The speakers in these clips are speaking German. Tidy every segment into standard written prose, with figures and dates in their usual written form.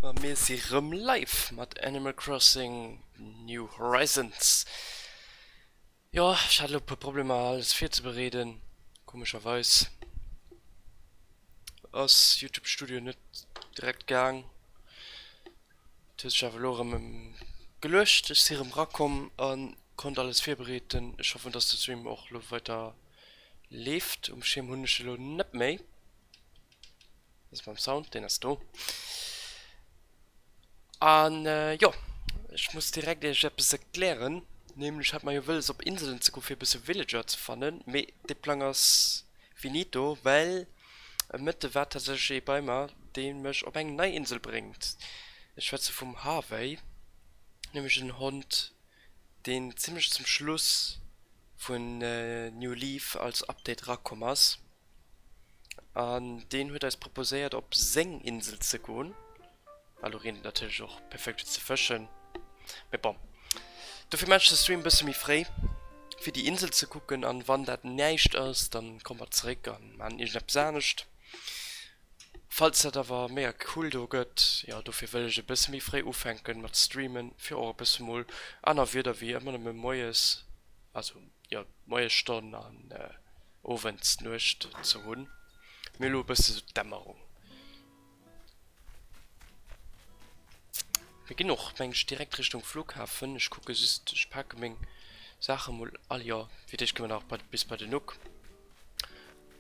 Mir sind live mit Animal Crossing New Horizons. Ja, ich hatte ein paar Probleme, alles viel zu bereden. Komischerweise. Aus YouTube Studio nicht direkt gegangen. Das ist ja verloren gelöscht. Ich sehe im Raum und konnte alles viel bereden. Ich hoffe, dass der Stream auch noch weiter lebt. Schirm Hundische nicht mehr. Das ist beim Sound, den hast du. Und ja, ich muss direkt etwas erklären. Nämlich hat man ja will, auf Inseln zu gehen, für ein bisschen Villager zu finden. Aber der Plan ist finito, weil mit der Wetter tatsächlich bei mir, den mich auf eine neue Insel bringt. Ich schwätze vom Harvey, nämlich einen Hund, den ziemlich zum Schluss von New Leaf als Update rausgekommen ist. Und den wird als proposiert, auf Seng-Insel zu gehen. Also reden natürlich auch perfekt zu fischen. Aber bon. Dafür möchte ich Stream ein bisschen mehr frei. Für die Insel zu gucken, an wann das nicht ist, dann kommen wir zurück an man ich nicht nicht. Falls das aber mehr cool da geht, ja, dafür will ich ein bisschen mehr frei aufhängen mit Streamen, für auch ein bisschen mal einer wieder wie immer mit neues, also ja, neue Stunden an Ovens nicht zu holen. Mir nur ein bisschen so Dämmerung. Wir gehen noch direkt Richtung Flughafen. Ich gucke, ich packe meine Sachen mal all ja, wie ich komme auch bis bei den Nuck.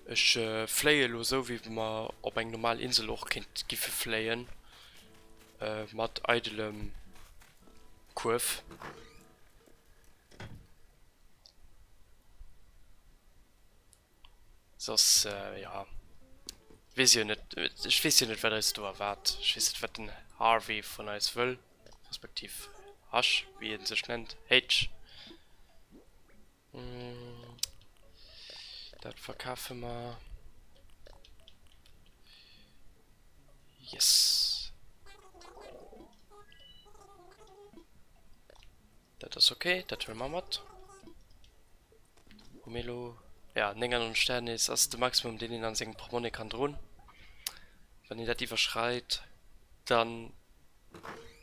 Ich flehe lo so wie man auf eine normale Insel auch kennt, giffe fleien. Mit eidelem Kurve. Das, ja. Weiß ich nicht, ich weiß ja nicht, wer das da erwartet. Ich weiß nicht, was den Harvey von uns will. Respektiv Hasch, wie er sich nennt. H. Das verkaufen wir. Yes. Das ist okay, das will man mit. Homelo. Ja, Nänger und Sterne ist das Maximum, den ihn an seinen Portemonnaie kann drohen. Wenn ihr das verschreit, dann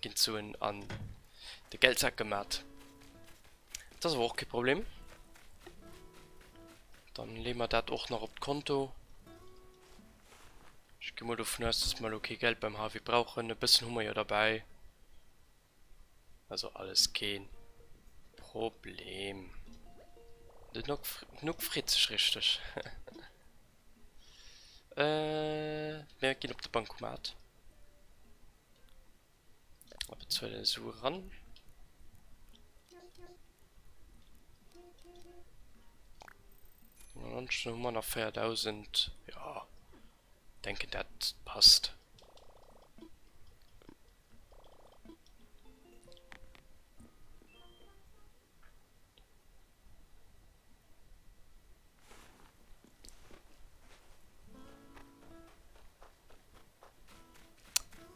geht zu ihn an den Geldsack gemacht. Das ist aber auch kein Problem. Dann legen wir das auch noch auf Konto. Ich gehe mal davon aus, dass wir okay Geld beim HW brauchen. Ein bisschen haben wir ja dabei. Also alles kein Problem. Genug Fritz, richtig. Wir gehen auf den Bankomat. Aber zu der Suche ran. Und schon haben wir noch 4000. Ja, denke, das passt.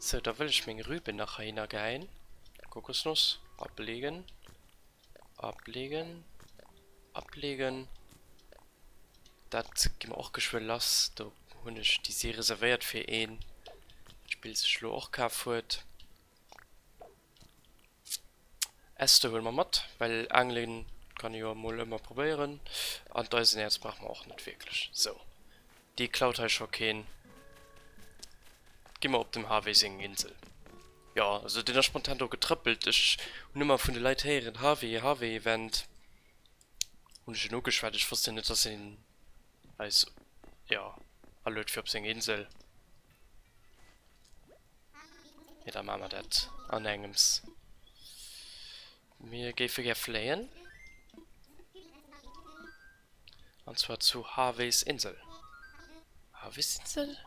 So, da will ich meine Rübe nachher hineingehen. Kokosnuss ablegen. Ablegen. Ablegen. Das gehen wir auch geschwind lassen. Da habe ich die sehr reserviert für ihn. Spiel sich auch kaputt. Äste holen wir mit, weil Angeln kann ich ja mal immer probieren. Und da ist jetzt brauchen wir auch nicht wirklich. So. Die Cloud habe ich schon keinen. Gehen wir auf dem HW-Sing-Insel. Ja, also den ist spontan da getrippelt. Ich habe immer von den Leuten her in HW-Event. Und ich nur geschwärzt, ich wusste nicht, dass ihn als, ja, alle für auf Insel. Ja, dann machen wir das. Anhängens. Wir gehen für Flehen. Und zwar zu Harveys Insel. Harveys Insel?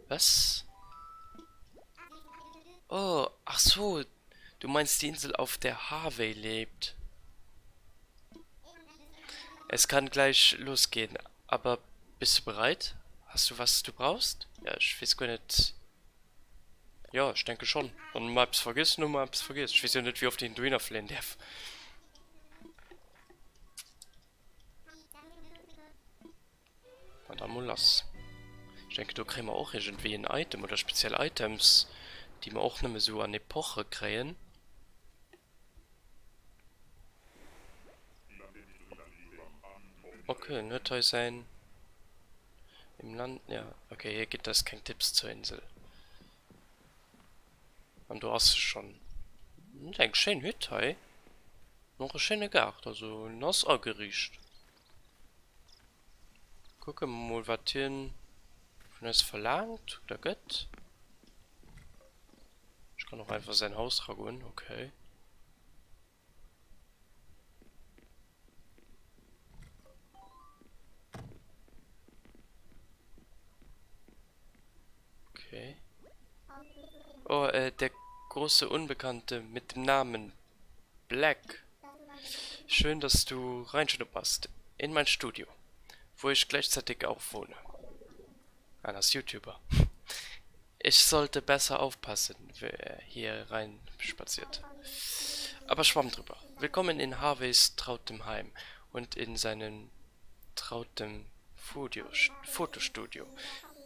Was? Oh, ach so. Du meinst die Insel, auf der Harvey lebt. Es kann gleich losgehen, aber bist du bereit? Hast du was du brauchst? Ja, ich weiß gar nicht. Ja, ich denke schon. Und Maps vergisst, nur Maps vergisst. Ich weiß ja nicht, wie oft ich den Duiner fliehen darf. Und dann mal los. Ich denke, da kriegen wir auch irgendwie ein Item oder spezielle Items, die man auch nicht mehr so an Epoche kriegen. Okay, nicht da sein. Im Land, ja. Okay, hier gibt es kein Tipps zur Insel. Und du hast es schon. Ein schön Hütte, noch eine schöne Gart, also nass angeriecht. Gucken wir mal, was hier von uns verlangt. Oder geht. Ich kann auch einfach sein Haus tragen, okay. Okay. Oh, der große Unbekannte mit dem Namen Black. Schön, dass du reinschnupperst in mein Studio, wo ich gleichzeitig auch wohne. Als YouTuber. Ich sollte besser aufpassen, wer hier rein spaziert. Aber schwamm drüber. Willkommen in Harveys trautem Heim und in seinem trautem Fotostudio.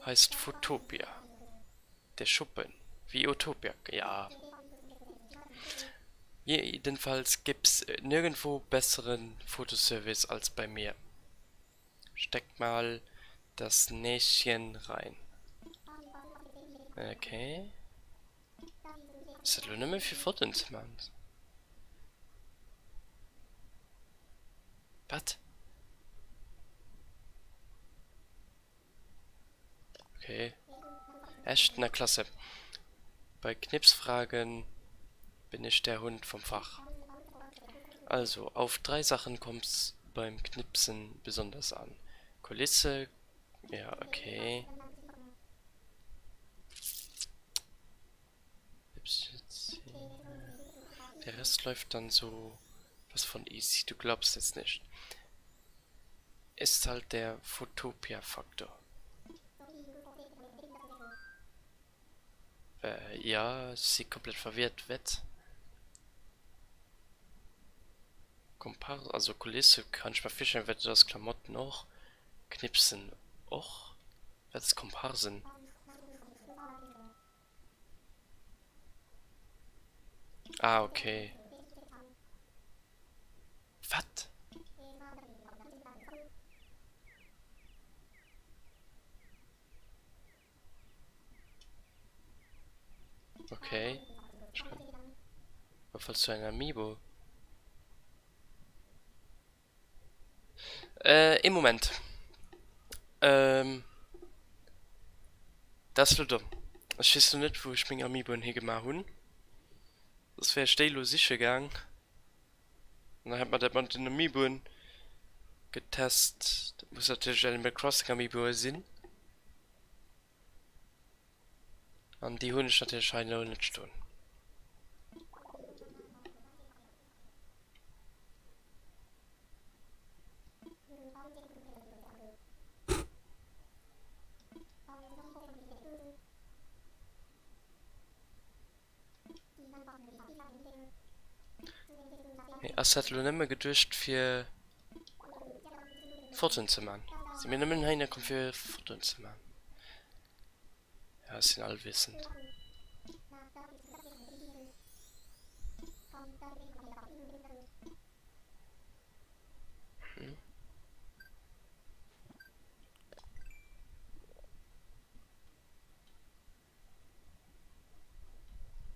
Heißt Fotopia. Der Schuppen. Wie Utopia. Ja. Jedenfalls gibt's nirgendwo besseren Fotoservice als bei mir. Steck mal das Näschen rein. Okay. Das hat nur nicht mehr viel Fotos, Mann. Was? Okay. Echt? Na klasse. Bei Knipsfragen bin ich der Hund vom Fach. Also, auf 3 Sachen kommt's beim Knipsen besonders an. Kulisse. Ja, okay. Der Rest läuft dann so was von easy. Du glaubst jetzt nicht. Ist halt der Fotopia-Faktor. Ja, sie komplett verwirrt wird. Also Kulisse kann ich mal fischen, wird das Klamotten auch. Knipsen auch. Wird es Komparsen. Ah, okay. Was? Okay. Was fallst du ein Amiibo? Im Moment. Das wird dumm. Ich weiß noch nicht, wo ich mein Amiibo hier gemacht habe. Das wäre stehlos sicher gegangen. Und dann hat man das mit den Amiibo getestet. Das muss natürlich Animal Crossing Amiibo sein. Und die Hunde natürlich scheinbar nicht stehen. Es hat nur nicht mehr gedurcht für Fotos zu machen. Sie mir nicht mehr hinkommen für Fotos zu machen. Ja, das sind allwissend.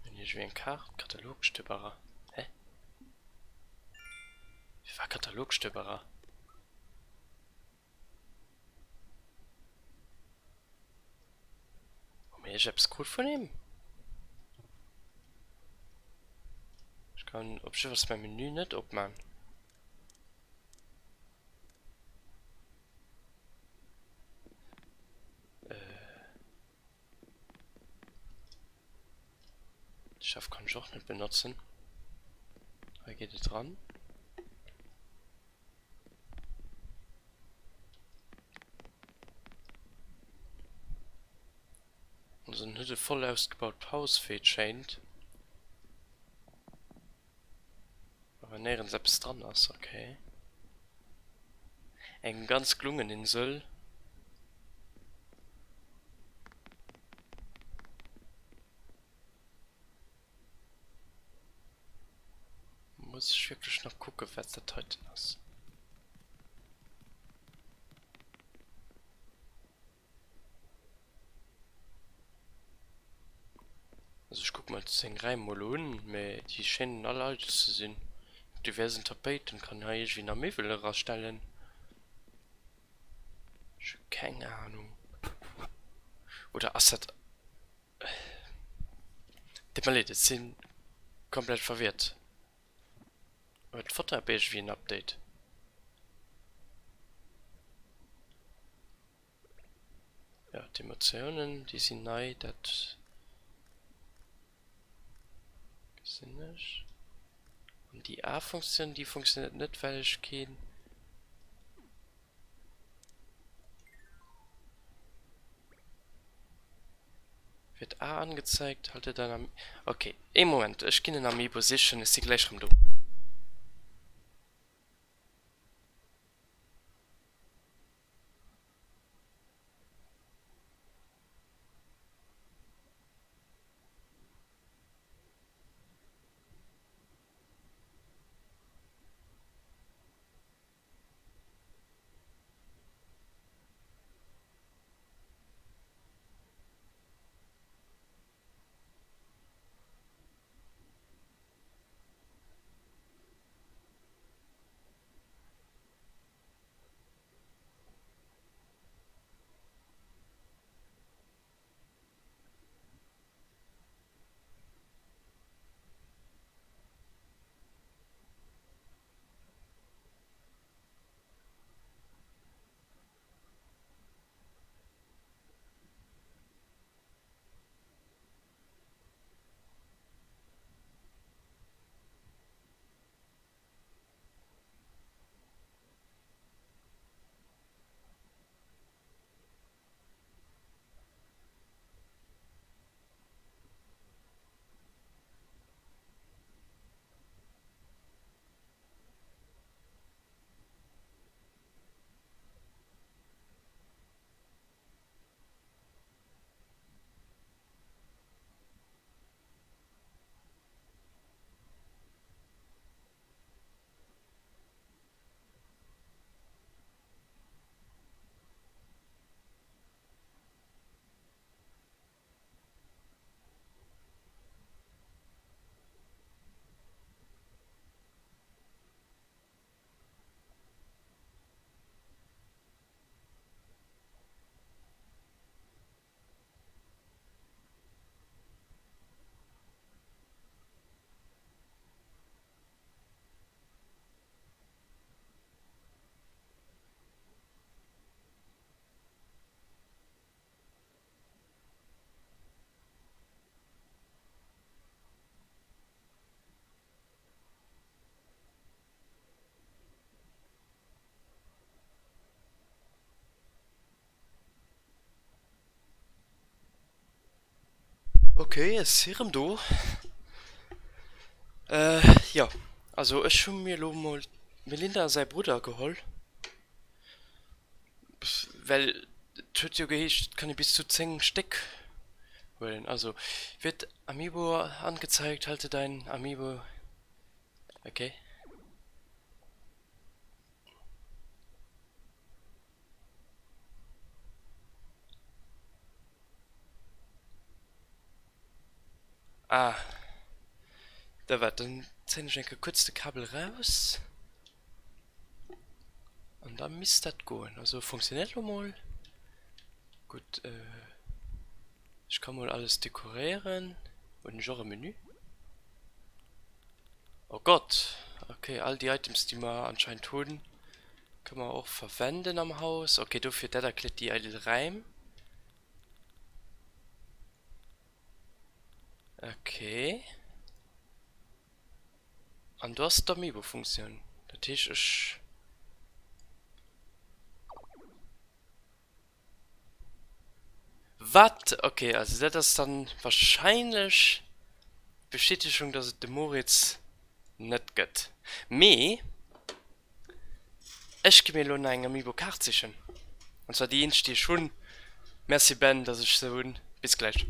Wenn hier wie ein Katalogstöberer. Hä? Wie war Katalogstöberer? Ich hab's gut von ihm. Ich kann, ob ich was beim Menü nicht, ob man. Ich kann ich auch nicht benutzen. Da geht es dran. Und so ein Hütte voll ausgebaut Haus fehlt scheint. Aber näheren selbst dran ist, okay. Eine ganz gelungene Insel. ich wirklich noch gucken, was das heute ist. Also ich guck mal 10 Reimmolonen, aber die scheinen alle alt zu sein. Diversen Tapeten kann ja ich wie nach Mevel rausstellen. Ich hab keine Ahnung. Oder Assad. Die Malette sind komplett verwirrt. Mit Foto habe ich wie ein Update. Ja, die Emotionen, die sind neu, das sind nicht. Und die A-Funktion, die funktioniert nicht, weil ich kein. Wird A angezeigt, halte dann am. Okay, im Moment, ich gehe in Amiibo Position, ist sie gleich rum. Okay, es ist du. Ja. Also ich schon mir lo mal Melinda sein Bruder geholt. Weil tut ja gehecht, kann ich bis zu 10 Stück holen. Also wird Amiibo angezeigt, halte dein Amiibo. Okay. Ah, da war dann zähne ich kurz das Kabel raus. Und dann müsste das gehen. Also funktioniert noch mal. Gut, ich kann mal alles dekorieren. Und ein Genre-Menü. Oh Gott. Okay, all die Items, die wir anscheinend tun, kann man auch verwenden am Haus. Okay, dafür da erklärt die alle rein. Okay. Und du hast Amiibo-Funktion. Das heißt, ich. Was? Okay, also das ist dann wahrscheinlich Bestätigung, dass es dem Moritz nicht geht. Me, ich gebe mir nur ein Amiibo-Karte sichern. Und zwar die die schon. Merci Ben, dass ich so. Bis gleich.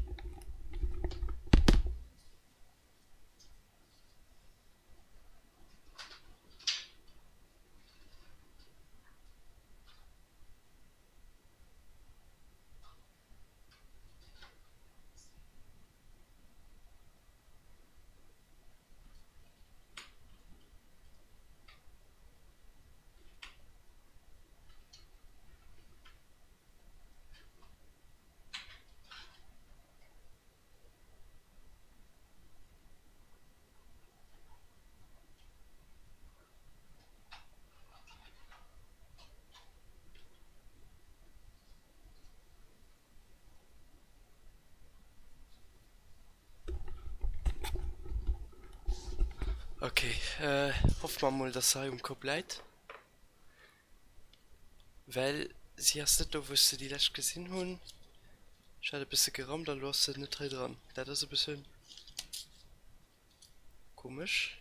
Okay, hoff man mal, dass er im Kopf bleibt. Weil, sie hast nicht, da wusste die letzte gesehen haben. Ich hatte ein bisschen gerammt, da los du nicht dran. Das ist ein bisschen komisch.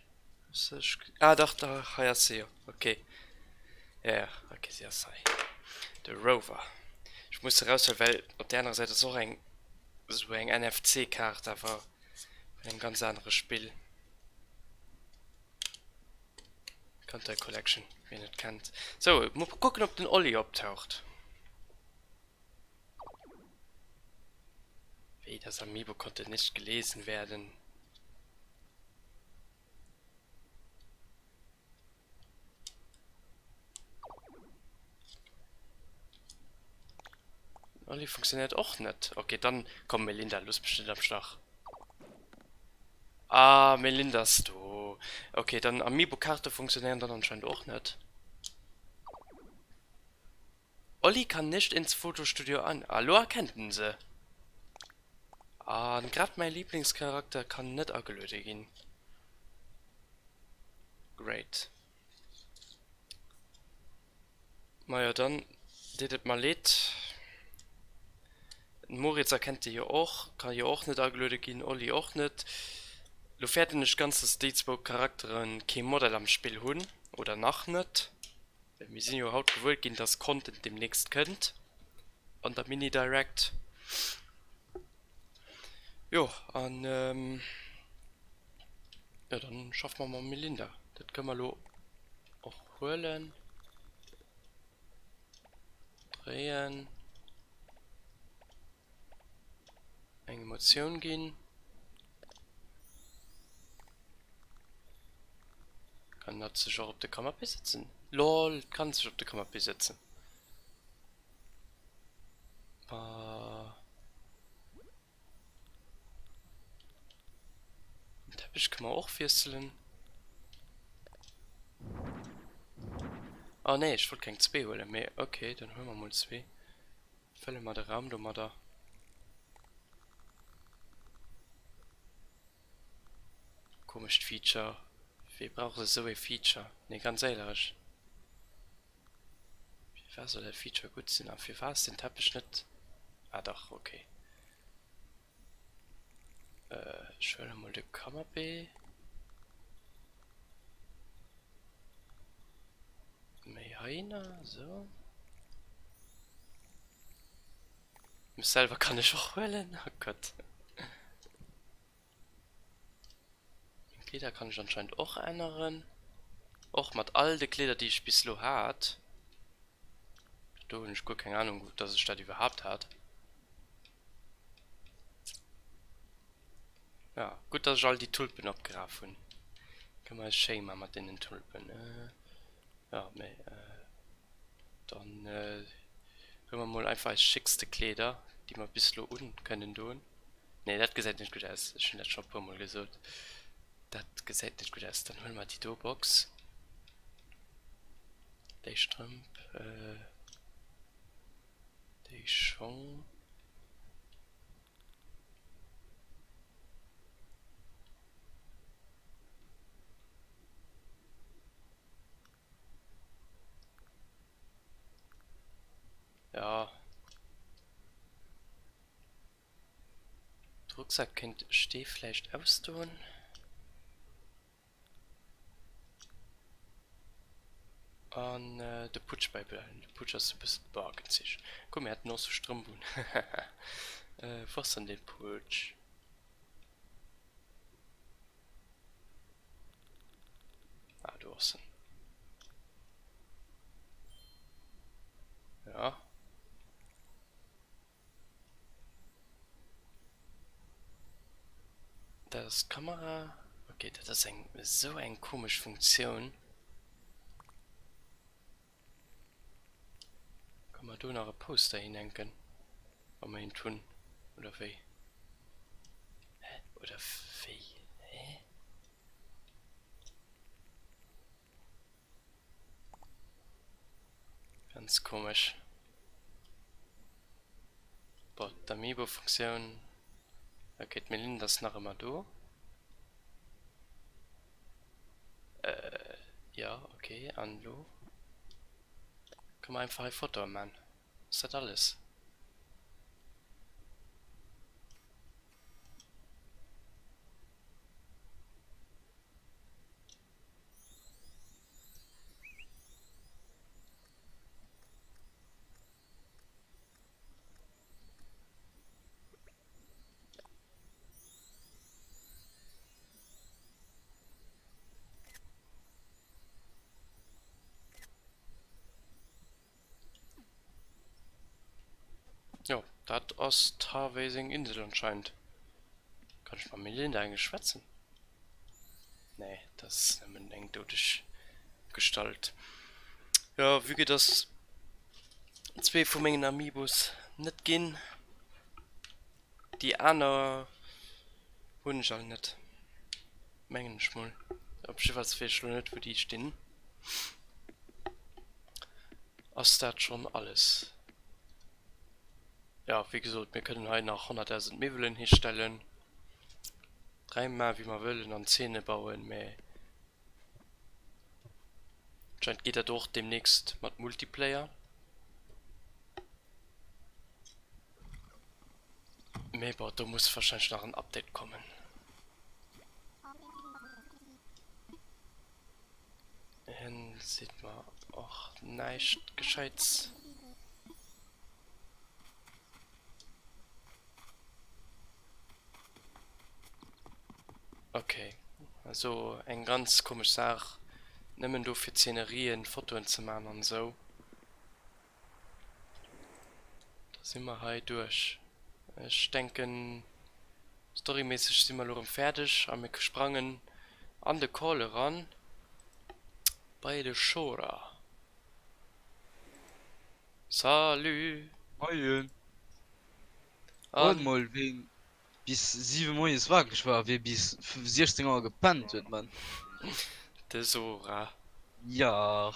Ah, doch, da, ja, sehr. Okay. Ja, ja, okay, sehr sei. Der Rover. Ich musste raus, weil auf der anderen Seite so ein NFC-Karte, aber ein ganz anderes Spiel. Contact Collection, wer nicht kennt. So, mal gucken, ob den Olli abtaucht. Wie, das Amiibo konnte nicht gelesen werden. Olli funktioniert auch nicht. Okay, dann komm Melinda, los bestimmt am Schlag. Ah, Melindas du. Okay, dann Amiibo-Karte funktionieren dann anscheinend auch nicht. Olli kann nicht ins Fotostudio an. Hallo, erkennten sie. Ah, gerade mein Lieblingscharakter kann nicht angelötet gehen. Great. Naja, dann, das mal lädt. Moritz erkennt die hier auch, kann hier auch nicht angelötet gehen, Olli auch nicht. Du fährt nicht ganz das Statesburg-Charakteren kein Modell am Spiel hun oder nach nicht. Wir sind ja haut gewollt gehen, das Content demnächst könnt. An der Mini Direct. Jo, an ja, dann schaffen wir mal Melinda. Das können wir auch holen. Drehen. Eine Emotion gehen. Kann das sich auch auf der Kamera besitzen. LOL, kann sich auf der Kamera besitzen. Teppich kann man auch firsteln. Ah ne, ich wollte kein 2 holen mehr. Okay, dann holen wir mal 2. Fälle mal den Raum, du mal da. Komisch Feature. Wir brauchen so ein Feature. Ne, ganz ehrlich. Wie war so der Feature gut sind? Auf wie war es den Teppich nicht? Ah doch, okay. Ich will mal die Kammer B. Mehaina, so. Mich selber kann ich auch wählen. Oh Gott. Glieder kann ich anscheinend auch ändern. Auch mit all die Glieder, die ich bislang hat. Du und ich gut keine Ahnung, dass es das überhaupt hat. Ja, gut, dass ich all die Tulpen abgrafen. Kann man shame mit den Tulpen. Ja, me, dann hören wir mal einfach als schickste Kleider, die wir bislang unten können tun. Ne, das gesagt nicht gut aus. Ich finde das schon ein paar Mal gesagt. Das gesagt nicht gut aus. Dann holen wir die Do-Box. Der Strump, der schon. Ja. Rucksack könnt Stehfleisch austun. Und der Putsch beibleiben. Der Putsch hast du ein bisschen bargen sich. Guck, er hat noch so Strümpfen. Was an den Putsch? Ah, du hast ihn. Ja. Das Kamera. Okay, das ist so eine komische Funktion. Kann man da noch ein Poster hinhängen? Wenn man ihn tun. Oder wie? Hä? Oder wie? Hä? Ganz komisch. Boah, die Amiibo-Funktion. Da geht Melinda das noch immer durch. Ja, okay, Anlo. Komm einfach ein Foto, Mann. Ist das alles? Jo, das ist Tarwasing Insel anscheinend. Kann ich mal mit Linda eigentlich schwätzen? Nee, das ist eine anekdotische Gestalt. Ja, wie geht das? Zwei von meinen Amiibos nicht gehen. Die Anna wurden ich halt nicht. Mengen schmoll. Ob ich was für schon nicht, wo die stehen. Ist das schon alles? Ja, wie gesagt, wir können halt nach 100.000 Möbeln herstellen. Dreimal wie wir wollen an Zähne bauen, mehr. Anscheinend geht er doch demnächst mit Multiplayer. Aber da muss wahrscheinlich noch ein Update kommen. Hier sieht man auch nicht gescheit. Okay, also ein ganz komisch Sache. Nehmen du für Szenerien Fotos zu machen und so. Da sind wir halt durch. Ich denke, storymäßig sind wir nur fertig, haben wir gesprangen an der Kohle ran. Bei der Shora. Salü. Moin. Und All mal wegen bis 7 Uhr ist wach, ich war wie bis 16 Uhr gepennt wird man. der Sora. Ja,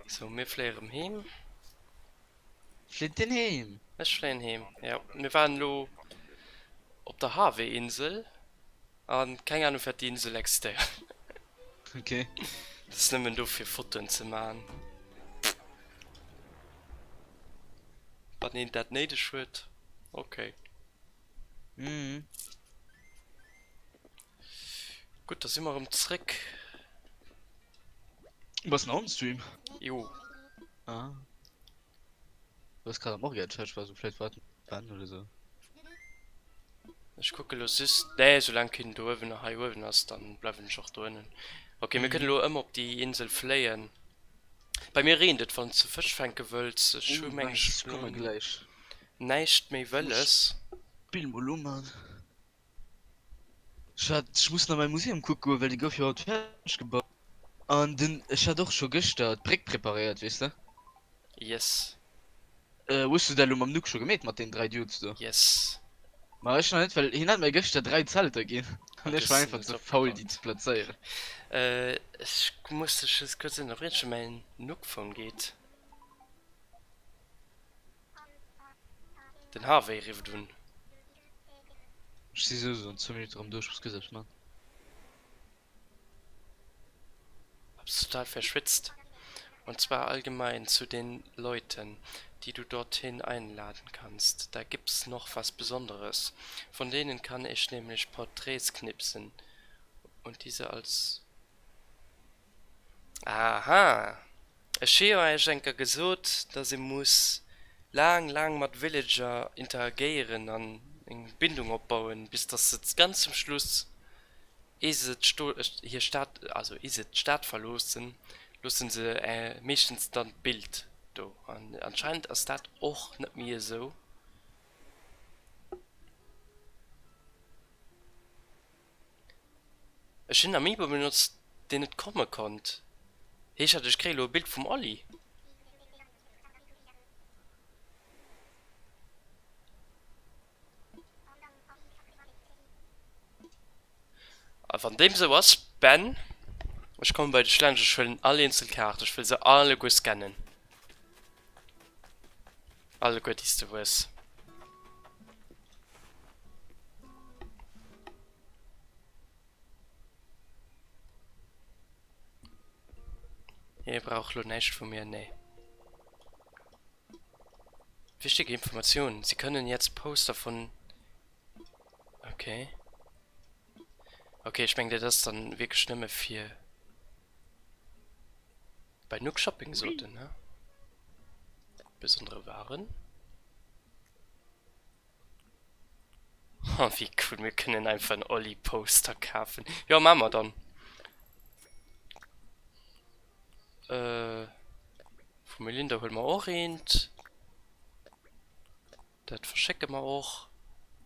So, wir fliegen heim. fliegt den heim. Ich fliegen heim. Ja, wir waren nur auf der Harvey-Insel. Und keine Ahnung, für die Insel existiert. Okay. Das nehmen du für Fotos zu machen. Was nicht das nicht wird. Okay. Mhm. Gut, da sind wir im Trick. Was noch ein Stream? Jo. Ah. Du hast gerade am Morgen entscheidet, war so vielleicht warten wann oder so. Ich gucke, los ist. Nee, solange kein du oben nach oben hast, dann bleiben wir auch drinnen. Okay, wir können Mhm. nur immer auf die Insel fliehen. Bei mir redet von zu Fischfänken willst, Oh, Schulmensch, weiß, kommen gleich. nicht mehr will es. Spielvolumen. Ich muss nach meinem Museum gucken, weil die Goff ja heute fertig gebaut. Und dann, ich hatte doch schon gestern Brick präpariert, weißt du? Yes, Wusstest du, da am Nuke schon gemäht mit den 3 Dudes da? yes. Mach ich noch nicht, weil hin hat mir gestern 3 Zelte gehen. Und Das ich war ist einfach nicht zu faul, die abgeräumt. zu platzieren. Ich musste jetzt kurz in der Bridge mein Nook-Phone geht. Den Harvey rief du. Ich sehe so 2 Minuten rum durch, was gesagt, Mann. Hab's total verschwitzt. Und zwar allgemein zu den Leuten, die du dorthin einladen kannst. Da gibt's noch was Besonderes. Von denen kann ich nämlich Porträts knipsen. Und diese als... Aha! Ich habe eigentlich gesagt, dass ich muss lang mit Villager interagieren und eine Bindung aufbauen, bis das jetzt ganz zum Schluss ist es hier Stadt, also ist es Stadt verlosen, lassen sie meistens dann Bild. Do. Und anscheinend ist das auch nicht mehr so. Ich habe Amiibo benutzt, den nicht kommen konnte. Ich hatte ein Bild vom Olli. Von dem so was, Ben, ich komme bei den Schlangen, ich will alle Inselkarten, ich will sie alle gut scannen. Alle gut, ist du was. Ihr braucht nur nicht von mir, nee. Wichtige Informationen. Sie können jetzt Poster von... Okay. Okay, ich denke, das dann wirklich nicht mehr viel. Bei Nook Shopping so, ne? Besondere Waren. Oh, wie cool, wir können einfach ein Olli-Poster kaufen. Ja, machen wir dann. Von Melinda holen wir auch hin. Das verschicken wir auch.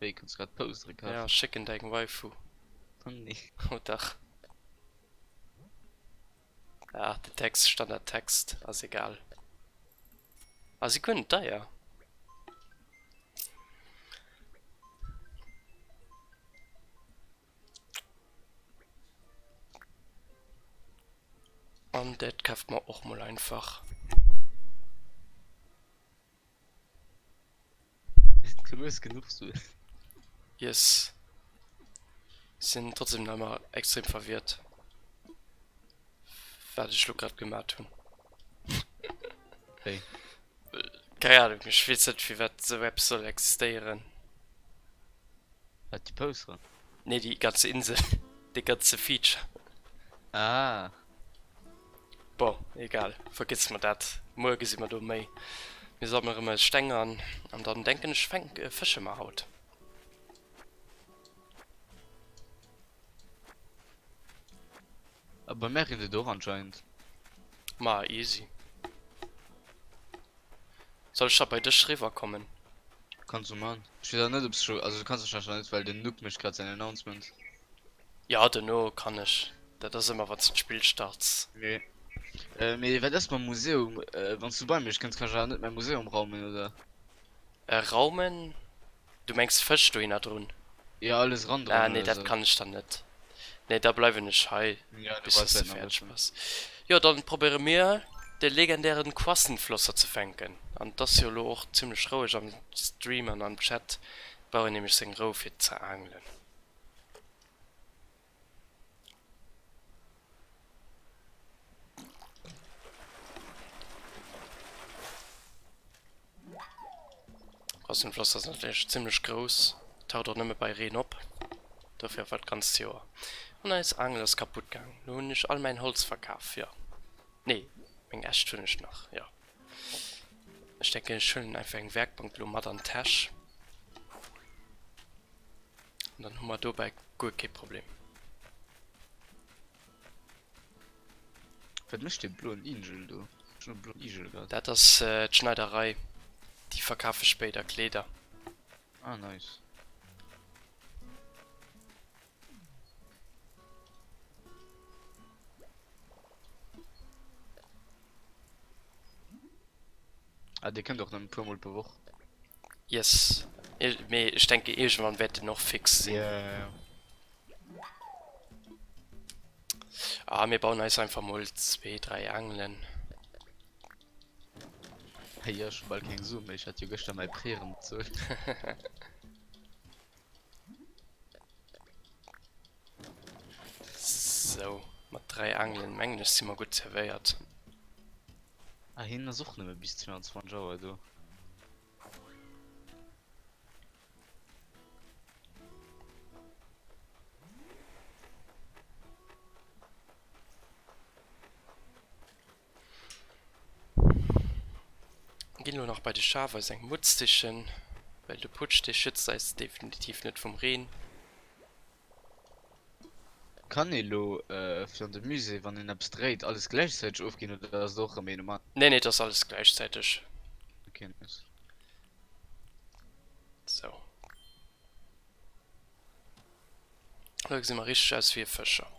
Ich kann gerade Poster kaufen. Ja, schicken deinen Waifu. Oh, nee. Oh, doch. Ja, der Text, Standardtext, also egal. Aber sie können da ja. Und das kauft man auch mal einfach. Ist groß genug so. Yes. Sind trotzdem noch mal extrem verwirrt. Werde ich gerade gemacht haben. Hey. Keine Ahnung, ich weiß nicht, wie weit die Web soll existieren. Hat die Poster? Ne, die ganze Insel. Die ganze Feature. Ah. Boah, egal. Vergiss mir das. Morgen sind wir da mehr. Wir sammeln immer Stängel an und dann denken ich, Fische mal haut. Aber mehr in der doch anscheinend. Mal easy. Soll ich da bei der River kommen? Kannst du machen. Ich weiß auch nicht, ob es schon. Also, du kannst es schon nicht, weil der Nook mich gerade sein Announcement. Ja, no kann ich. Das ist immer was zum Spiel starts. Nee. Mir war das mal Museum. Wenn du bei mir kannst, kannst du auch nicht mein Museum raumen, oder? Raumen? Du meinst Fisch du da drin? Ja, alles ran. Ah, nee, das kann ich dann nicht. Nee, da bleibe ich nicht high. Ja, du Bis weißt das halt noch fertig was. ist. Ja, dann probiere mir den legendären Quassenflosser zu fängen. Und das ist ja auch ziemlich ruhig am Stream und am Chat. Brauche ich nämlich den Roh für zu angeln. Quassenflosser ist natürlich ziemlich groß. Taucht auch nicht mehr bei Rehen ab. Dafür wird ganz Jahr. Und dann ist Angel ist kaputt gegangen. Nun ist all mein Holz verkauft, ja. Nee, mein Äsch tun ich noch, ja. Ich denke, ich schön einfach ein Werkbank mit an Tasch. Und dann haben wir dabei gut kein Problem. Was mischt den blauen Igel, du? Schon blauen Igel gerade. Das ist die Schneiderei. Die verkaufe später Kleider. Ah, nice. Ah, die können doch noch ein paar Mal pro Woche. Yes. Ich denke, irgendwann wird die noch fix sein. Ja. Ah, wir bauen jetzt einfach mal 2, 3 Angeln. Hey, ja, schon bald kein Zoom. Ich hatte ja gestern mal Prären so. So, mit 3 Angeln. Englisch sind wir gut serviert. Ah, hin sucht nicht mehr bis 22 Uhr, du. Gehen wir noch bei den Schafen, sein Mutztischen. Weil der Putsch, der schützt ist definitiv nicht vom Rehen. Kann ich für das Musee, wenn in Abstrakt alles gleichzeitig aufgehen oder das doch am Ende machen? Nee, nee, das ist alles gleichzeitig. Okay, nice. So. Da sind wir richtig als 4 Fischer.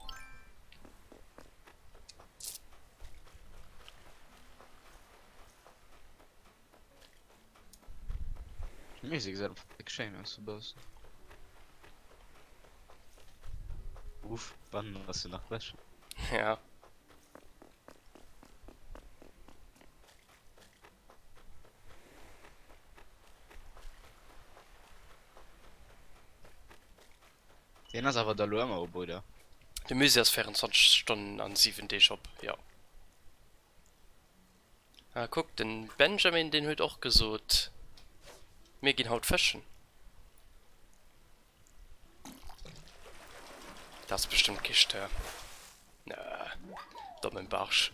Die Musik ist einfach geschehen, was du baust. Uff, wann hast du noch Wäsche? Ja. Den hast aber da immer, Bruder. Der Musee ist 24 Stunden an 7 D-Shop, ja. Ah, guck, den Benjamin, den hört auch gesucht. Mir gehen haut fischen. Das ist bestimmt Kiste. Na, dummen Barsch.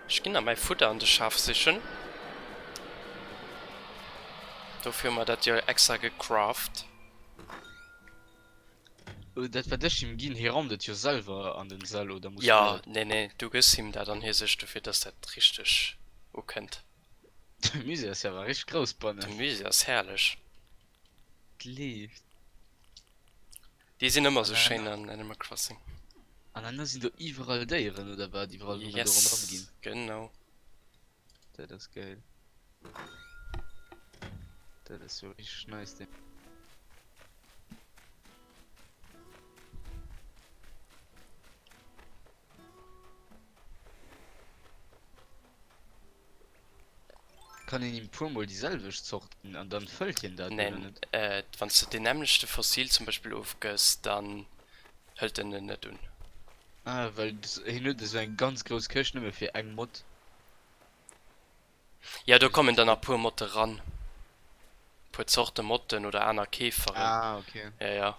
Ich gehe mein Futter an das Schaf sichern. Dafür mal das ja extra gecraft. Dat war dech im ginn herandet jo selber an den Sal oder muss Ja, nee, du gehst ihm da dann hier sich dafür, dass das richtig kennt. Muse ja war rich großbanne Die Müse ist herrlich. lief Die sind immer so Nein, schön an Animal Crossing. an sind du überall deieren oder war die überall Yes, gin genau. das geil dat ist so richtig nice den. Kann in ihm pur mal dieselbech zochten an dann fällt hin dat Nein, wenn du den nämlichste Fossil zum Beispiel aufgehst, dann hält er nicht tun. weil hin so ein ganz groß Kirchnummer fir eng Mod Ja, da kommen dann ein paar Motte ran. Ein paar Sorte Motten oder einer Käfer. okay Ja.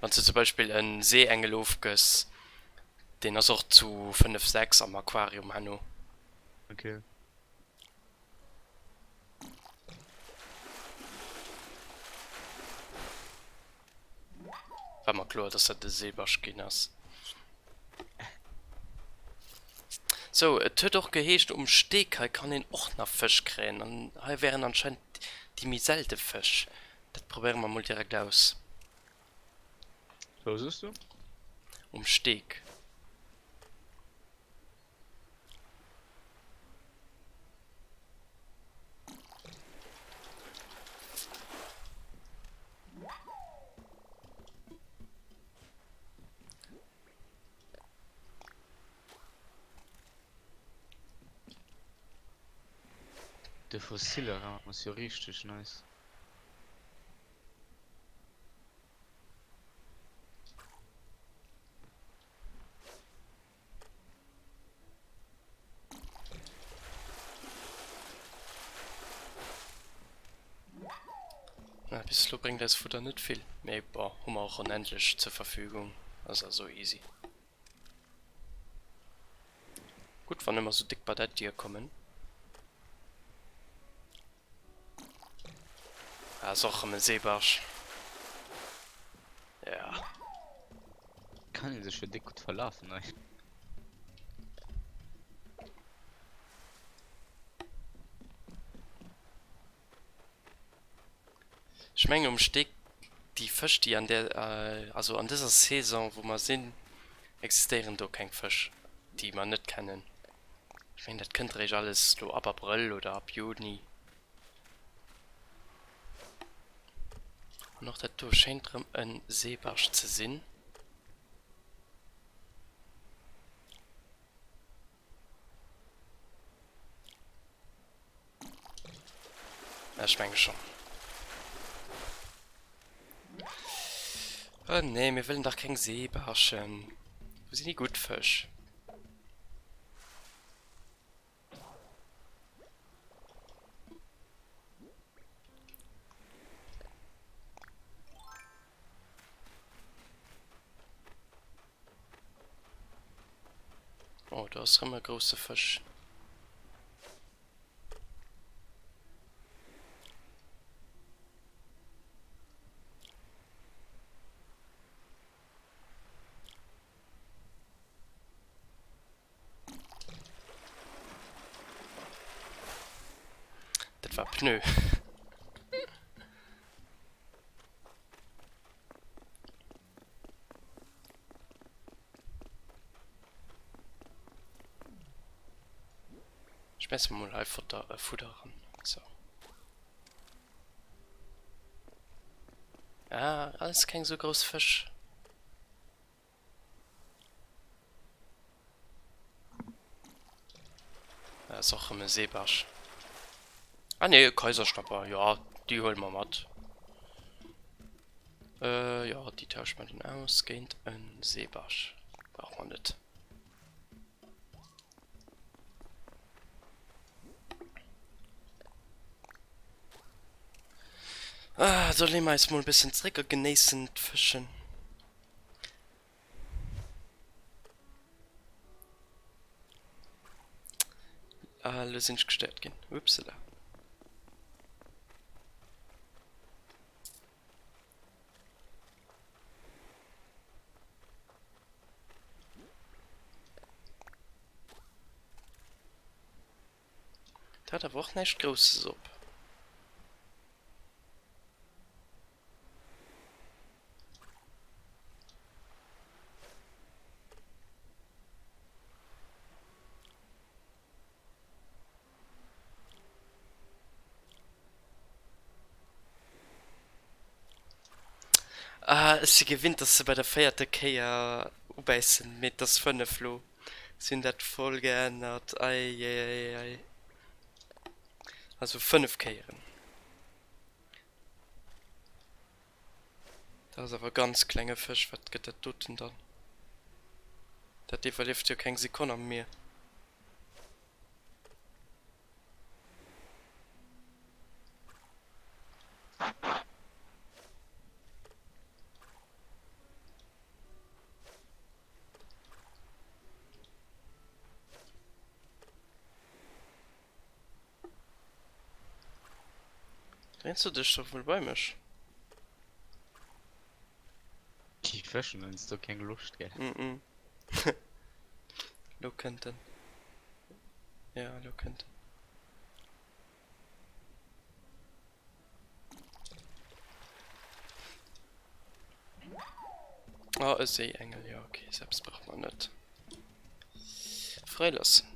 Wenn du zum Beispiel einen Seeengel aufgehst, den er auch zu 5, 6 am Aquarium hanno. okay War mal klar, dass er der Seebarsch gehen ist. So, es hat auch geheischt, Steg kann ihn auch nach Fisch kriegen. Und hier wären anscheinend die miselte Fisch. Das probieren wir mal direkt aus. was ist du Steg. der fossile muss ja richtig nice Ja, bislang bringt das Futter nicht viel. Aber boah, haben wir auch unendlich zur Verfügung. Also so easy. Gut, wann immer so dick bei der Tier kommen. Ah, ist auch ein Seebarsch. Ja. kann ihn sich für dick gut verlaufen ne? Ich meine, Steg, die Fische, die an der, also an dieser Saison, wo wir sind, existieren doch kein Fisch, die man nicht kennen. Ich meine, das könnte euch alles so ab April oder ab Juni. Und noch dazu scheint ein Seebarsch zu sein. Ja, ich meine schon. Oh nee, wir wollen doch kein Seebarschen. Wir sind die gut Fisch. Oh, da ist immer große Fisch. Das war Pneu. Schmeißen wir mal ein Futter ran. So. Ah, alles kein so großer Fisch. das auch immer Seebarsch. Ah ne, Kaiserschnapper, ja, die holen wir mit. Ja, die tauscht man dann aus, geht ein Seebarsch. Braucht man nicht. Soll ich mal ein bisschen Trecker genießen, fischen. Alle sind gestört gehen. Upsala. Da hat aber auch nicht Großes ab. Sie gewinnt, dass sie bei der feierte Keier beißen mit das Fünne Flo. Sind das voll geändert. Ei. Also 5 Keieren. Das ist aber ganz kleine Fisch, was geht das tut denn dann? Das die verlieft ja keine Sekunde an mir. Drehst du dich doch wohl bei mich? Die Fischen, dann ist doch keine Lust, gell? Mhm. Du könnten. Ja, du könnten. Ah, ein Seeengel, ja, okay, selbst braucht man nicht. Freilassen.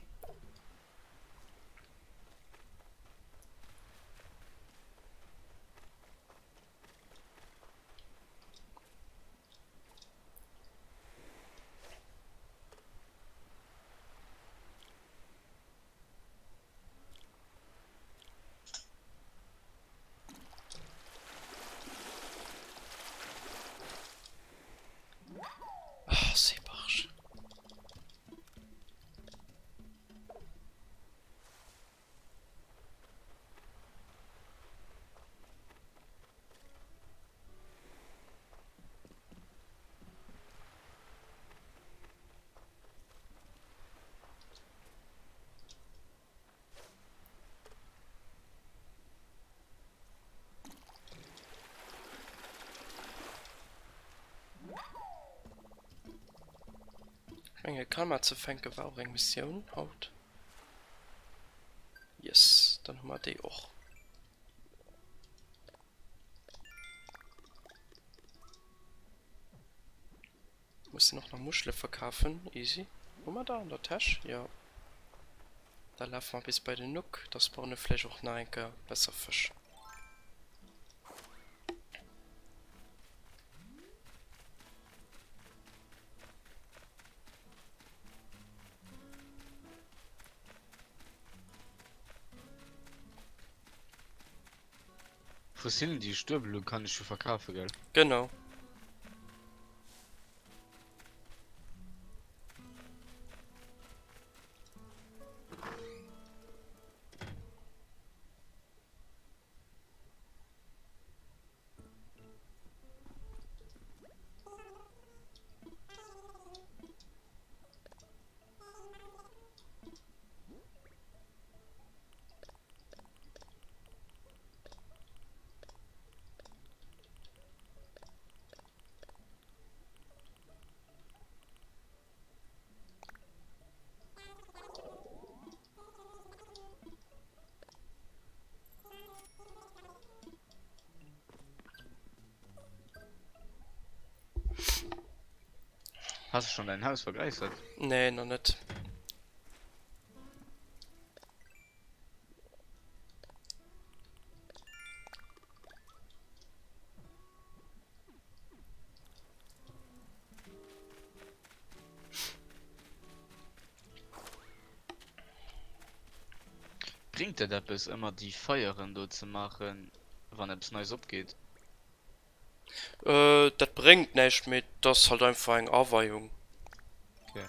Ah, Seebarsch. Menge Kammer zu fänken war auch eine Mission haut. Yes, dann haben wir die auch. Muss noch eine Muschel verkaufen, easy. Wo wir da in der Tasche? Ja. Da laufen wir bis bei den Nuck, das braucht vielleicht auch noch ein besser Fisch. Fossilien, die Stöbel kann ich schon verkaufen, gell? Genau. Hast du schon dein Haus vergeistert? Nee, noch nicht. bringt der es immer die Feueren dort zu machen, wann es Neues abgeht? Das bringt nicht mit, das halt einfach eine Anweihung. Okay.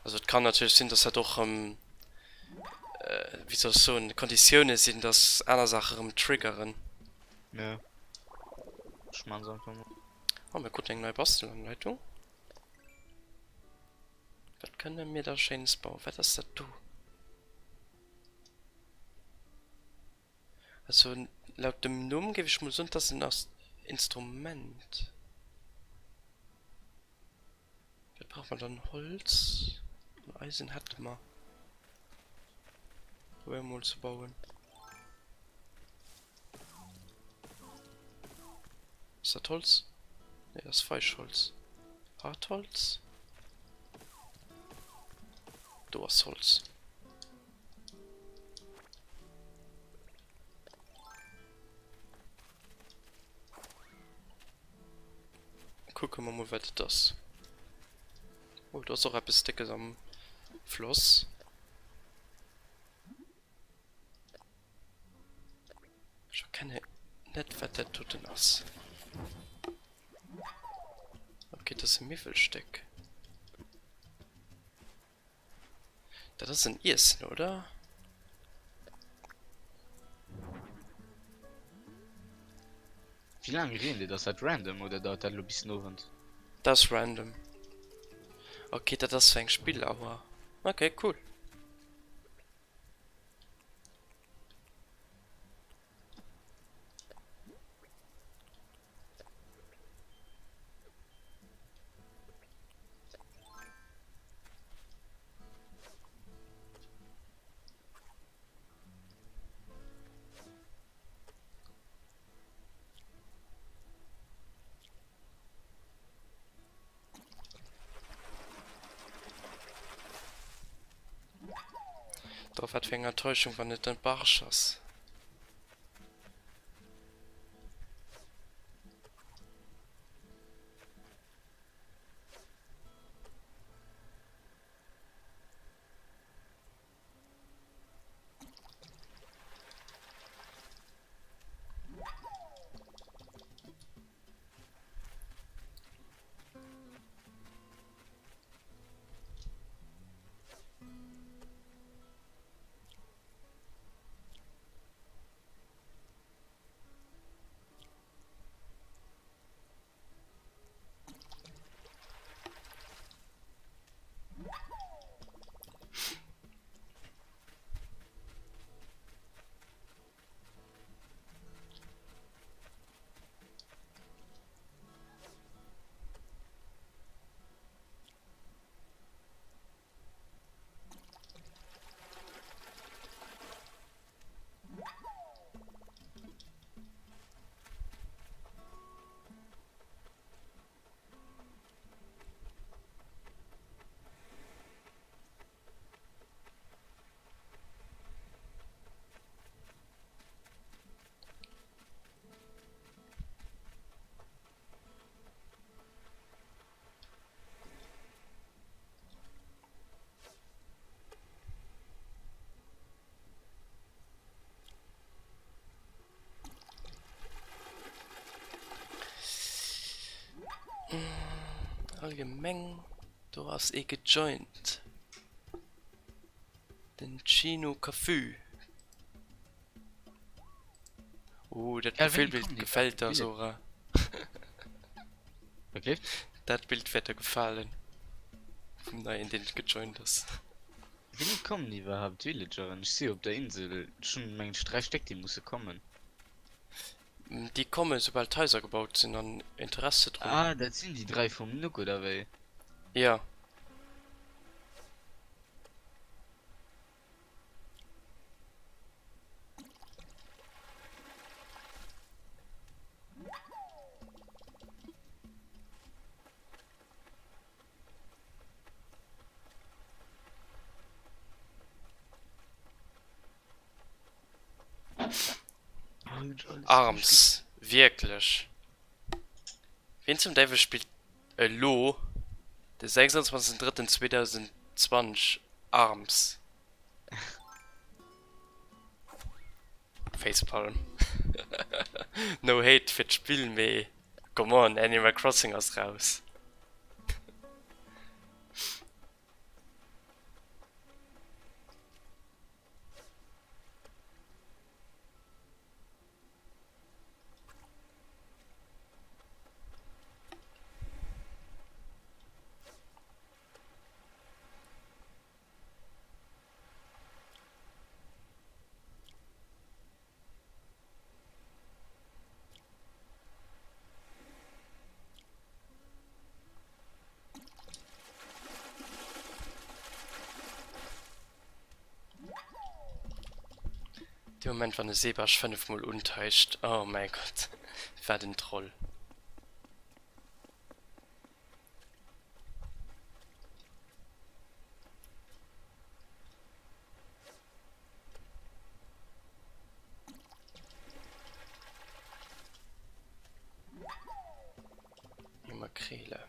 Also es kann natürlich sein, dass er doch wie soll ich so Konditionen sind, dass einer Sache triggern. Ja. Ich mein so einfach mal. Oh, wir gucken eine neue Bastelanleitung. Was können wir da schönes bauen? Was ist das du? Also laut dem Namen gebe ich mal so, das ist ein Instrument. Was braucht man dann? Holz? Und Eisen hat man. Wo mal zu bauen. Ist das Holz? Ne, das ist Fleischholz. Hartholz? Du hast Holz. Gucken wir mal, was das. Oh, da ist auch etwas Dickes am Fluss. Ich kenne nicht, was der tut denn aus. Okay, das ist ein Miffelsteck. Das ist ein Essen, oder? Wie lange reden die das halt random oder dauert das ein bisschen Abend? Das ist random. Okay, das ist ein Spiel, aber... Okay, cool. Darauf hat wegen Enttäuschung, wenn nicht den Barsch ist. Allgemein, du hast gejoint. Den Chino Café. Das Ja, wenn die Profilbild kommen, die gefällt da Bilder. so. Okay. Das Bild wird dir gefallen. Von da in den du gejoint hast. Wie kommen die überhaupt Villager? Ich sehe auf der Insel schon mein drei Stück, die müssen kommen. Die kommen, sobald Häuser gebaut sind, an Interesse dran. Ah, das sind die drei vom Nuck oder wie? Ja. Arms. Wirklich. Wen zum Devil spielt Lo? Der 26.03.2020 Arms. Facepalm. No hate für das Spiel, meh. Come on, Animal Crossing ist raus. Der Moment, wann der Seebarsch 5-mal untäuscht. Oh mein Gott. Ich war den Troll. Makrele.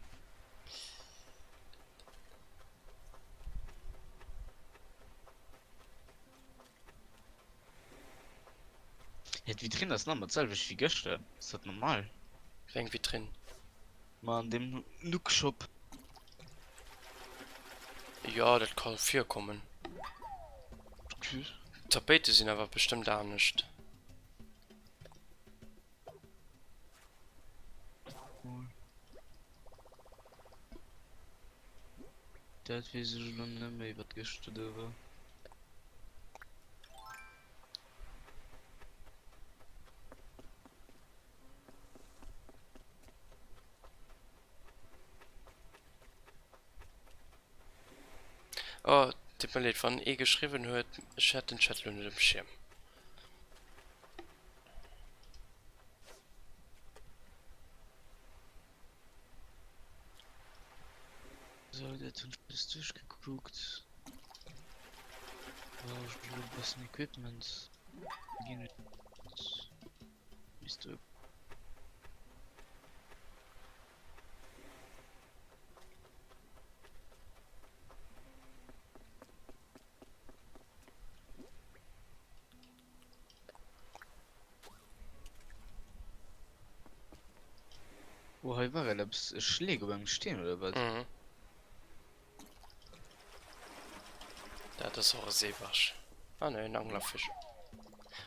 Jetzt wie drin das nochmal selbst wie gestern. Ist das normal? Irgendwie drin. Mal an dem Nook-Shop. Ja, das kann viel kommen. Tapete sind aber bestimmt auch nicht. Das weiß ich noch nicht mehr, was gestern da war. Oh, tut mir leid, wenn geschrieben hört, ich hatte den Chat nur nicht im Schirm. So, der hat uns bis durchgeguckt. Wow, ich will ein bisschen Equipment. Gehen wir. Bist du? Wo war er? Lab's Schläge beim Stehen oder was? Mhm. Da hat das auch ein Seebarsch. Ah ne, ein Anglerfisch.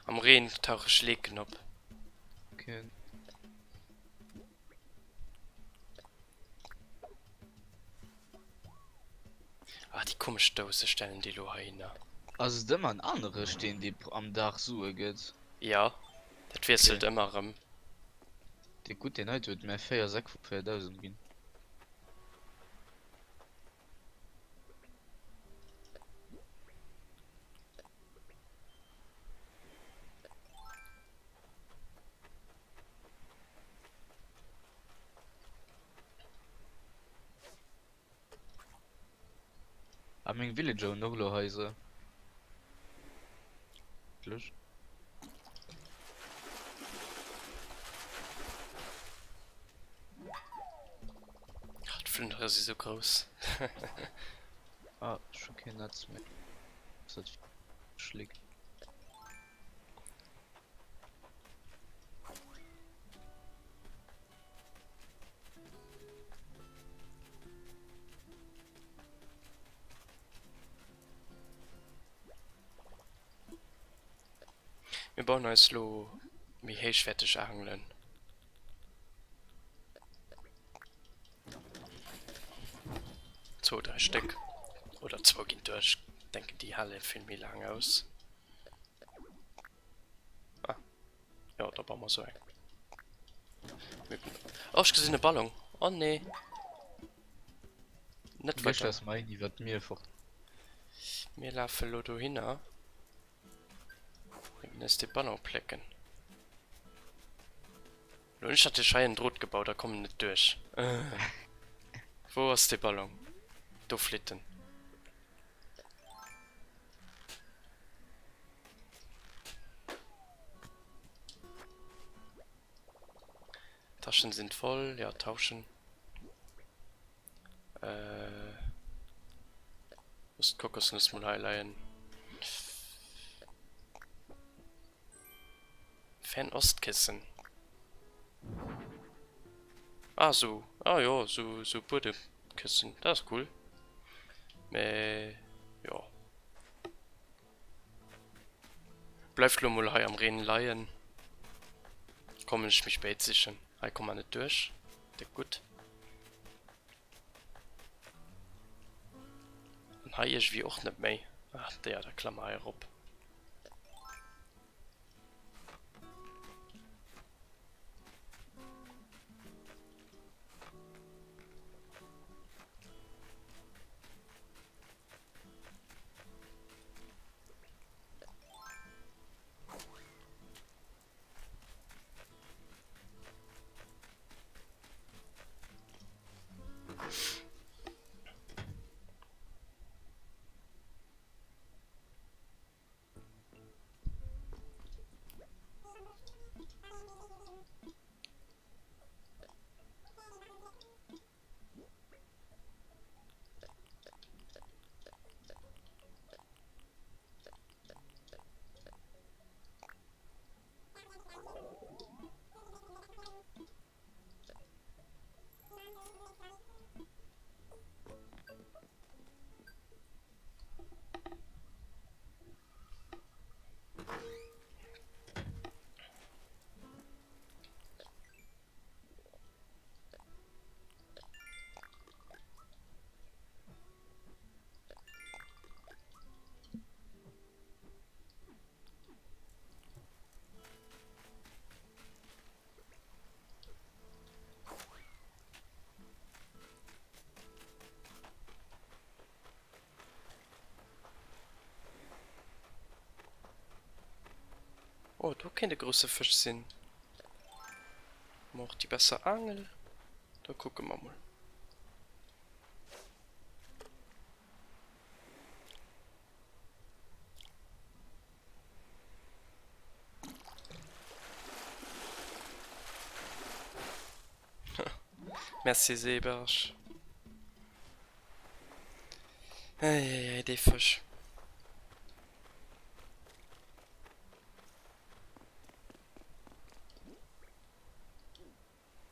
Am Rehen tauche Schlägknopf. Okay. Ah, die komische Dose stellen die Loha hin. Also da man andere stehen, die am Dach Suche geht. Ja, das wechselt immer. Der gut den heute wird mehr Feier Sack für 4000 gehen. Am eng Villager noch lo heise. Plus. Ach, die Flündere sind so groß. Ah, schon kein Netz mehr. Das hat schlägt. Wir bauen als Lo wie heischwertig angeln. So, 3 Stück. Oder 2 gehen durch. Ich denke, die Halle viel mehr lang aus. Ah. Ja, da bauen wir so ein. Oh, ich gesehen eine Ballon. Oh nee. Nicht Weißt du, weiter. was mein, die wird mir fort. Wir laufen Lodo hin. Ist die Ballon plecken. Und ich hatte Schein Droht gebaut, da kommen nicht durch. Wo ist die Ballon? Du flitten. Taschen sind voll, ja, tauschen. muss Kokosnuss mal highlighten. Fernostkissen. Ah, so. Ah, ja, so Bodenkissen. Das ist cool. Ja. Bleib nur mal hier am Reden leihen. Komme ich mich spät sichern. Hier kommt man nicht durch. Der gut. Und hier ist wie auch nicht mehr. Ach, der Klammer hier rup. Oh, du keine große Fisch sind. Macht die besser Angel. Da gucken wir mal. Merci, Seebarsch. Eieiei, die Fisch.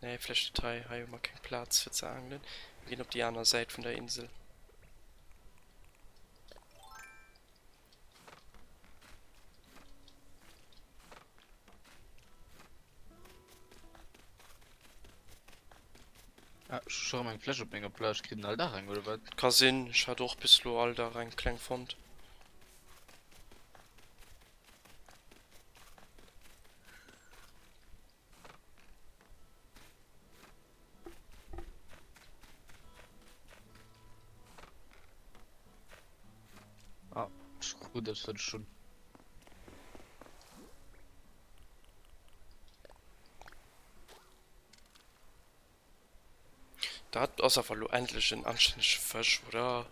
Nee, vielleicht Teil, habe ich mal keinen Platz für zu angeln. Wir gehen auf die andere Seite von der Insel. Ah, schau mein Flash op enger Plage kriegen all da rein oder was? Kann ich hatte auch bis all da rein klein fand. Ah, gut, das wird schon. Da hat außer Fall endlich ein anständiger Fisch, oder?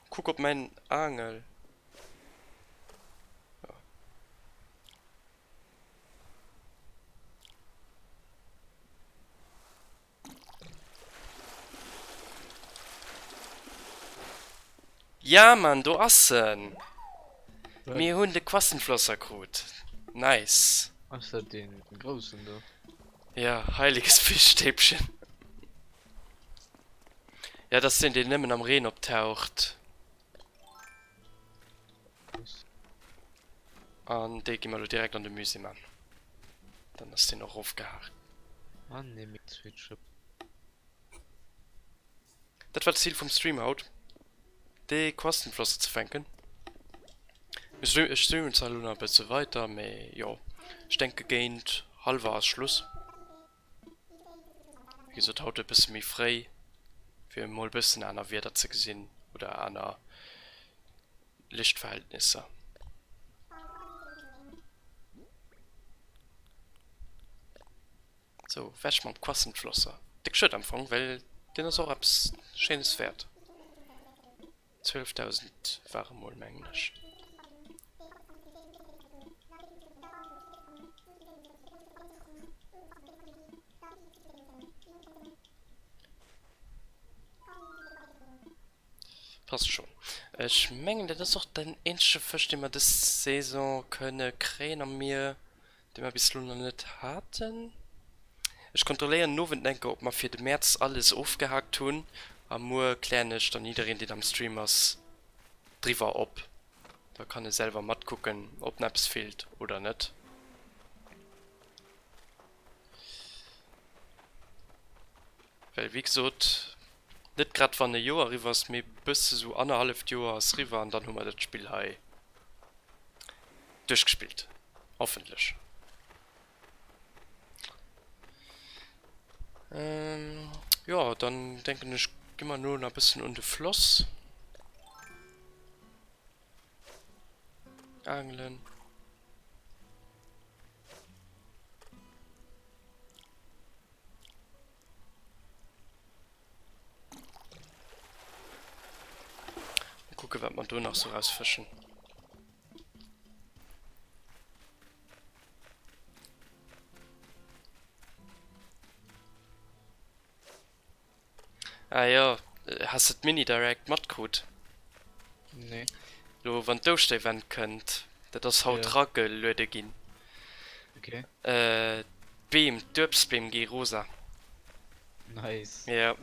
Guck ob mein Angel. Ja, Mann, du Assen. Ja. Mir Hunde Quastenflosser gut. Nice. Was hat den großen da? Ja, heiliges Fischstäbchen. Ja, das sind die nimmen am Rehen abtaucht. Und die gehen wir direkt an den Müsemann. Dann ist den noch aufgehakt. Mann, ne mit Switch. Das war das Ziel vom Streamout. Die Quastenflosse zu fangen. Ich streamen zwar noch ein bisschen weiter, aber ja. Ich denke, gehen halber als Schluss. Wie gesagt, heute ein bisschen mehr frei. Für mal ein bisschen einer Wetter zu sehen. Oder einer Lichtverhältnisse. So, wäsch mal Quastenflosser. Dick Schritt anfangen, weil den ist auch etwas schönes wert. 12.000 waren wohl im Englisch. passt schon. Ich mengen das auch den ähnliche Fisch, den wir das Saison können krähen an mir, den wir bislang noch nicht hatten. Ich kontrolliere nur wenn denke, ob man für den März alles aufgehakt tun, aber nur kleine ich dann niederin, die am Streamers drüber ob. Da kann ich selber matt gucken, ob Naps fehlt oder nicht. Weil wie gesagt, nicht gerade von der Jahr Rivers mir bis so anderthalb Jahre als River und dann haben wir das Spiel hier durchgespielt. Hoffentlich. Ja, dann denke ich, gehen wir nur ein bisschen unter Floss. Angeln. Und gucke, was man da noch so rausfischen. Ah ja, hast du das Mini-Direct Modcode? Nee. Du, wenn du das Event könnt, das haut Ja. Racke, Leute gehen. Okay. Beam, Döpsbeam, geh rosa. Nice. Ja.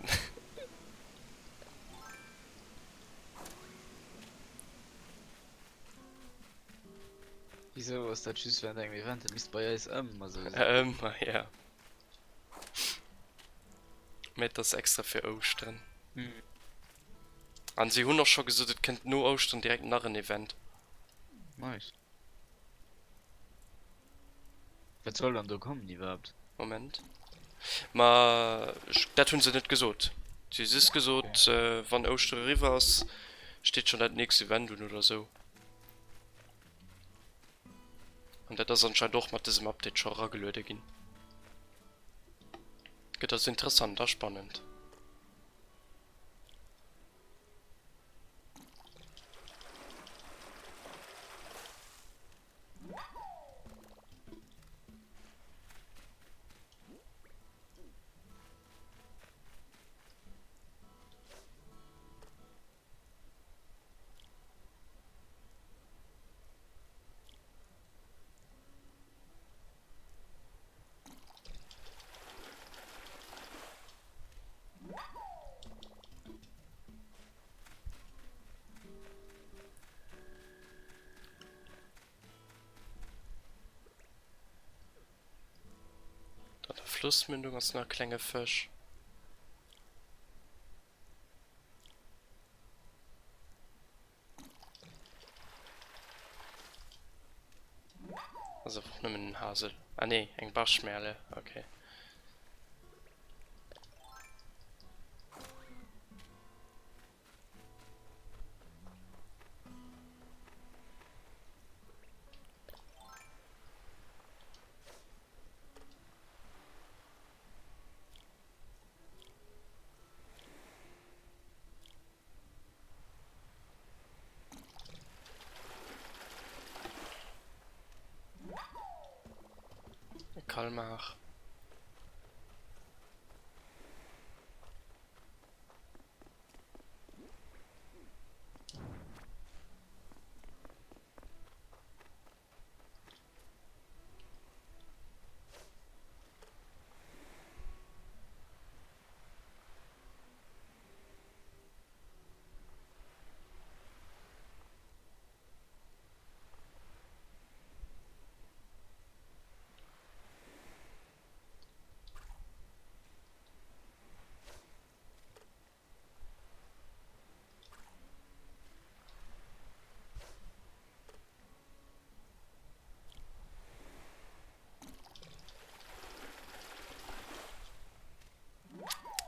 Wieso was der tschüss wenn dein Event bist bei ASM also Ja. Mit das extra für Ostern. hm. An sie hun noch schon gesagt, das könnt nur Ostern direkt nach einem Event. Nice. Was soll dann da kommen überhaupt? Moment. Ma, das tun sie nicht gesagt. Sie ist gesagt, wann Ostern Rivers steht schon das nächste Event oder so. Und das ist anscheinend doch mit diesem Update schon rangelötet gehen. Geht das interessant, das spannend. Da der Flussmündung ist noch kleine Fisch. Also nur mit einem Hasel. Ah ne, ein Bachschmerle, okay. Kalmar.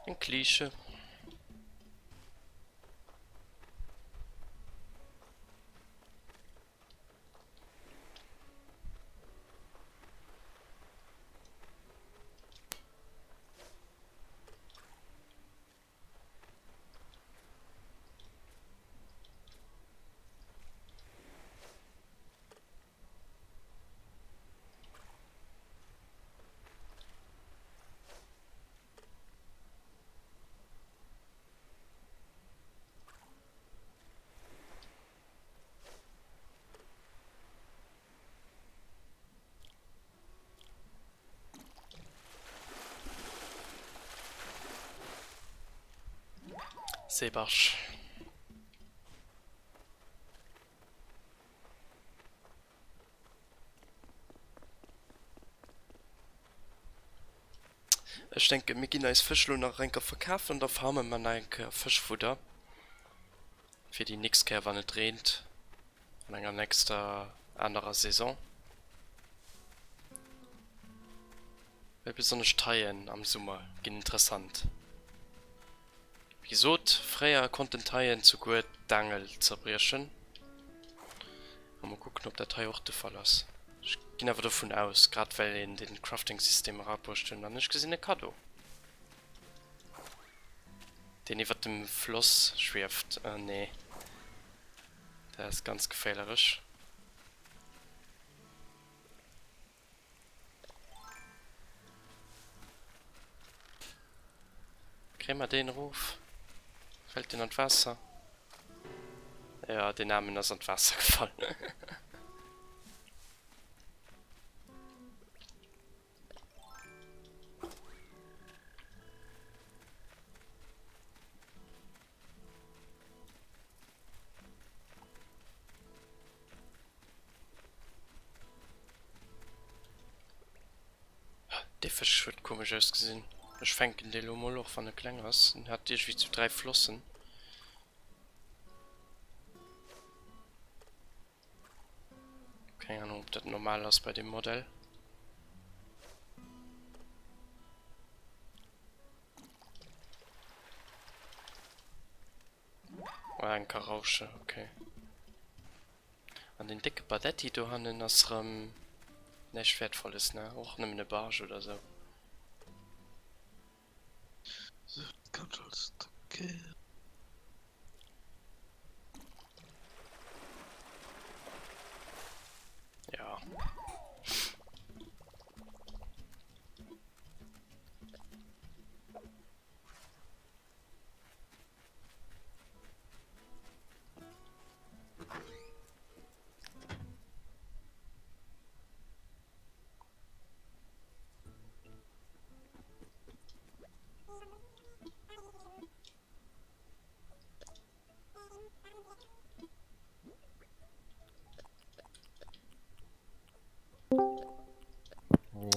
Ein Klischee. Seebarsch. Ich denke, mir gehen als Fischlo nach Renker verkaufen und auf haben man ein Fischfutter für die nächste wann dreht an einer nächster anderer Saison. Weil besonders Teilen am Sommer gehen interessant. Wieso freier konnten Teilen zu gut Dangel zerbrischen? Mal gucken, ob der Teil auch der Fall ist. Ich gehe aber davon aus, gerade weil in den Crafting-System rapporten, dann nicht gesehen ein Kado. Den über dem Fluss schwirft. Nee. Der ist ganz gefährlich. Kriegen wir den Ruf? Fällt den an Wasser? Ja, den Namen ist an Wasser gefallen. Der Fisch wird komisch ausgesehen. Ich fange den Lomoloch von der Klang aus und hat wie zu 3 Flossen. Keine Ahnung, ob das normal ist bei dem Modell. Oder ein Karausche, okay. An den dicke Badetti, du hast in das nicht wertvoll ist, ne? Auch nimm eine Barge oder so. So, ganz okay. Ja.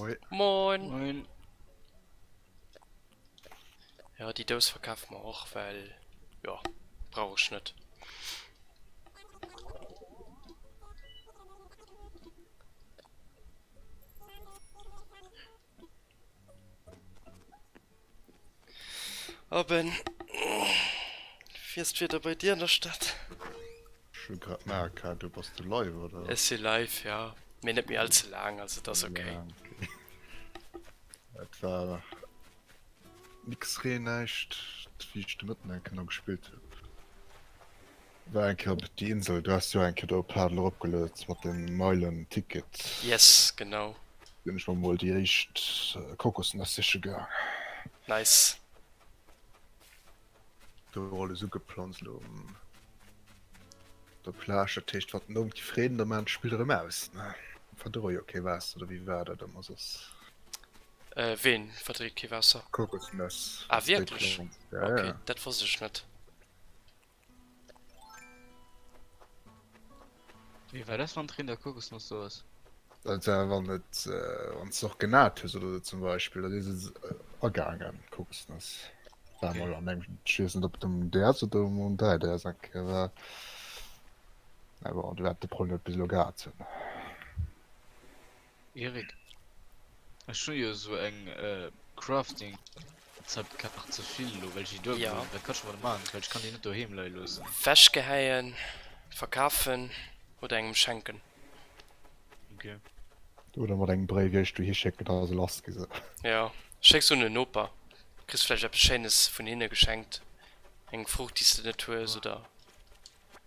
Oi. Moin! Moin. Ja, die Dose verkaufen wir auch, weil, ja, brauche ich nicht. Aber wirst wieder bei dir in der Stadt. Ich grad merke, du bist live, oder? Ist sie live, ja. Mir nicht mehr allzu lang, also das ist okay. Ja, okay. Das war nix nicht, wie ich die Mitdenken noch gespielt habe. War ein auf die Insel, du hast ja ein Kilo Paddler abgelöst mit dem Meilen-Ticket. Yes, genau. Bin ich mal die echt Kokosnüsse gegangen. Nice. Da war alles so gepflanzt, der Plage Tisch wat die Frieden der man spielt aus ne verdreu okay was oder wie war da muss es Wen? Verdreht Wasser? Kokosnuss Ah, wirklich? ja, Okay, ja. das wusste ich nicht. Wie war das von drin der Kokosnuss sowas? Also, wann net ans noch genat ist oder zum Beispiel da dieses ergangen Kokosnuss Okay. schießen op dem der zu dem und da der sagt war aber du hat de Problem bis logat Erik. Ich schon ja so eng Crafting. Jetzt hab ich noch zu viel, welche ich durch Ja. will. Da kannst du mal machen, weil ich kann die nicht daheim lösen. Festgeheien, verkaufen oder einem schenken. Okay. oder mat eng Bre du hier checken da last ge Ja, schenkst du eine Opa. Kriegst vielleicht etwas Schönes von ihnen geschenkt. Eine Frucht, die du nicht tust, oder?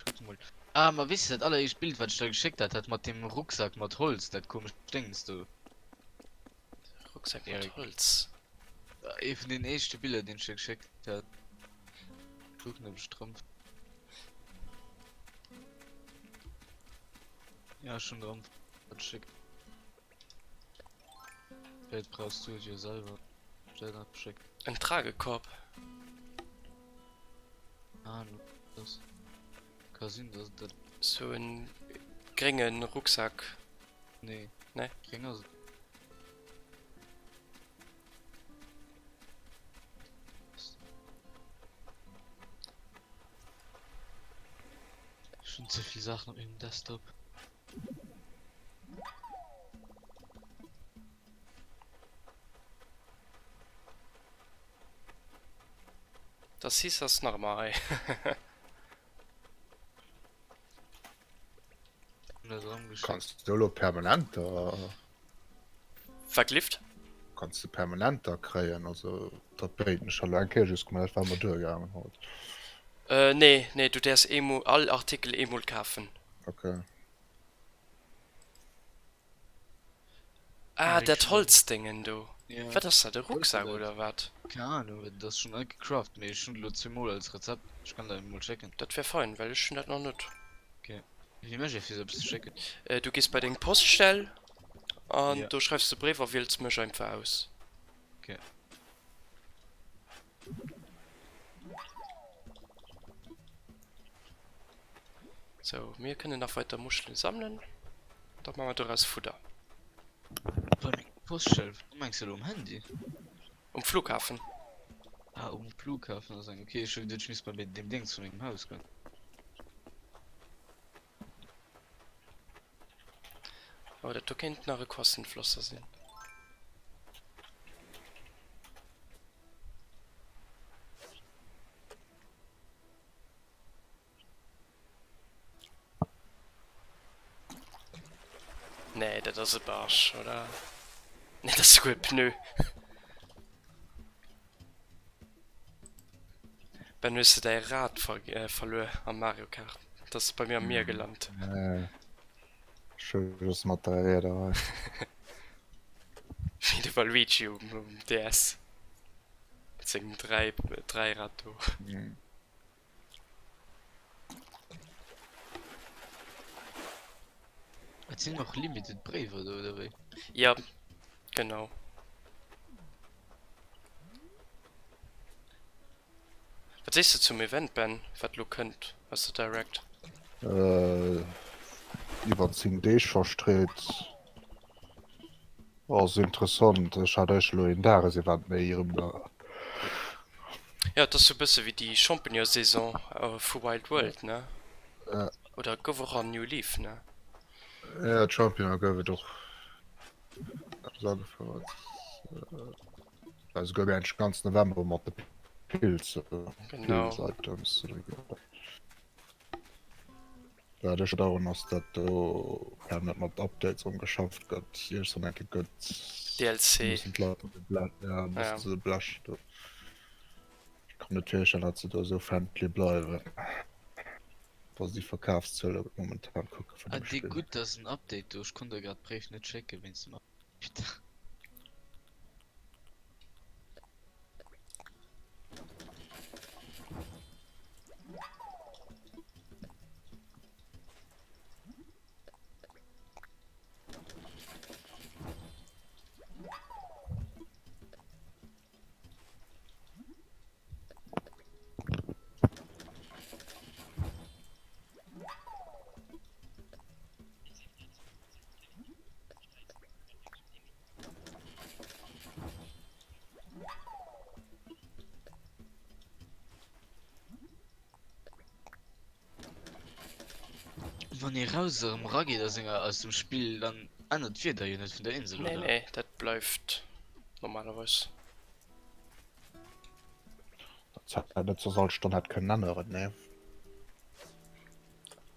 Guck mal. Ah, man wisst das alle, ich Bild, was ich da geschickt hat mit dem Rucksack mit Holz, das komisch denkst du. Rucksack mit Erik. Holz. Eben den ersten Bilder, den ich dir geschickt hat. Guck nur Strumpf. Ja, schon dran. Was schickt. Vielleicht brauchst du dir selber. Stell das geschickt. Ein Tragekorb. Ahnung, das Kasin, das So ein geringen Rucksack. nee. Ne? Gänger schon zu viel Sachen auf dem Desktop. Das hieß das normal. Und da dran geschickt. Kannst du permanenter Verglift? kannst du permanenter kreien also Tapeten schon durchgegangen hat. Nee, du darfst all Artikel Emul kaufen. Okay. Ah, Ja, der schon. Holzdingen, du. Ja, Was ist das, der Rucksack das? oder was? keine Ahnung, das ist schon gecraft, mir schon Lozimol als Rezept. Ich kann da mal checken. Das wäre fein, weil ich schon das noch nicht. Wie möchte ich für selbst checken? Du gehst bei den Poststell und Ja. du schreibst den Brief und wählst mich einfach aus. Okay. So, wir können noch weiter Muscheln sammeln. Dann machen wir daraus Futter. Beim Poststell, meinst du um Handy? Flughafen. Ah, um Flughafen sagen. Okay, ich muss mal mit dem Ding zu dem Haus gehen. Aber da könnte noch ein Kostenflosser sein. Nee, das ist ein Barsch, oder? Nee, das ist ein Pneu. Wenn du dein Rad verloren am Mario Kart. Das ist bei mir am Meer gelandet. Schönes Material da. Wie der Luigi DS. Deswegen drei Rad. Es sind noch Limited Brave oder wie? Ja, genau. Was siehst du zum Event, Ben? Was du könnt, was du direkt? Über 10 D verstreht interessant legendäres Event bei ihrem Ja, das ist so ein bisschen wie die Champignon-Saison für Wild World, ne? Ja. Oder Governor New Leaf, ne? Champion gowe doch go en ganz November mat de Pilz Genau. Dech darum ass dat net mat Updates geschafft gëtt enke gëtt DLC. blacht kann netchen dat ze so friendly bleiwe was die Verkaufszölle momentan gucke Ah, die gut, dass ein Update durch. Ich konnte gerade Brave nicht checken, wenn es mal. Bitte. Wenn ihr raus am Raggi da Sänger aus dem Spiel, dann ändert wir da ja nicht von der Insel, Nee, oder? nee, das bleibt normalerweise. net zo soll stand hat können anderen ne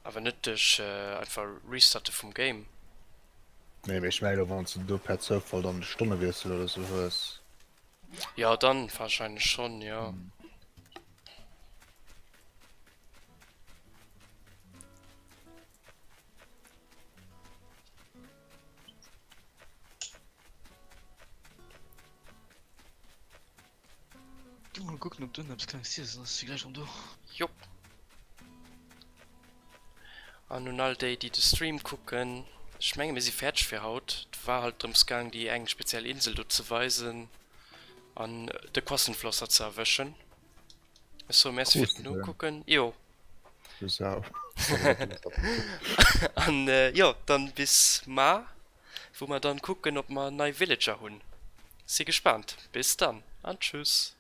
Aber nicht durch einfach Restarten vom Game. ne ich meine wann du per Zufall dann Stunde wirst oder so was Ja, dann wahrscheinlich schon, ja. Geh mal gucken, ob du etwas kannst hier, sonst ist sie gleich schon durch. Jupp. Und nun all die den Stream gucken, ich meine, wir sind fertig für Haut. War halt ums Gang, die eng spezielle Insel dort zu weisen, an den Kostenflosser zu erwischen. so merci Prost, fürs nur ja. gucken jo Das auch. an ja dann bis ma wo man dann gucken ob man neue villager hun sie gespannt bis dann an tschüss